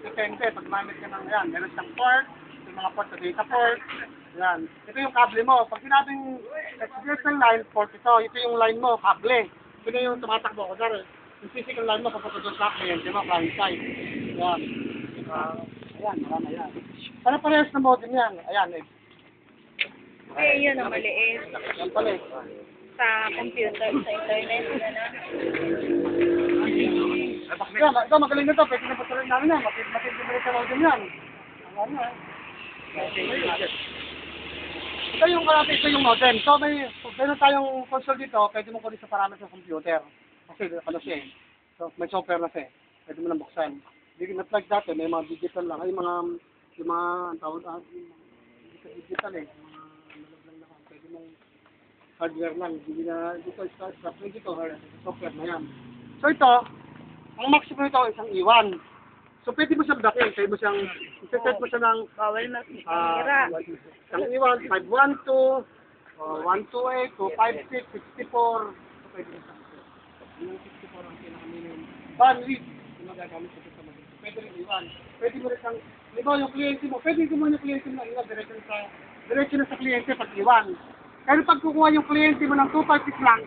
Depende, pag mamit ka ng yan, meron siyang port, yung mga port sa data port, yan. Ito yung kable mo. Pag sinabing external line, port ito yung line mo, kable. Ito yung tumatakbo ko dahil yung physical line mo, papunta doon sa client mo, client side. Yan. Ayan, marami yan. Para-parehas na modem yan. Ayan, eh. Eh, yun ang maliit. Yan pala eh. Sa computer, sa internet, gano'n. Ito, magaling na ito. Pwede na patuloy namin yan. Matindi sa modem yan. Ano eh. Ito yung modem. So, meron tayong console dito. Pwede mo kunin sa parameter sa computer. Kasi ano siya eh. So, may software na siya eh. Pwede mo nang buksan. Not like dati, may mga digital lang. Ay, yung mga, ang tawag, digital eh. Pwede mong hardware lang. Hindi na, dito, software na yan. So, ito, ang maximum ito isang iwan. So, pwede mo siyang dakin. Pwede mo siyang, set mo siya ng, Bawal makikira. isang iwan, 512, 128, 256, 64. So, pwede mo siya. Yung 64 ang pinaka-minimum. Bandwidth. Yung magagamit sa mga pwede rin iwan. Pwede mo rin siyang, halimbawa yung kliyente mo, pwede mo yung kliyente mo na diretso na sa kliyente pag iwan. Pero pag kukuha yung kliyente mo ng 256 lang,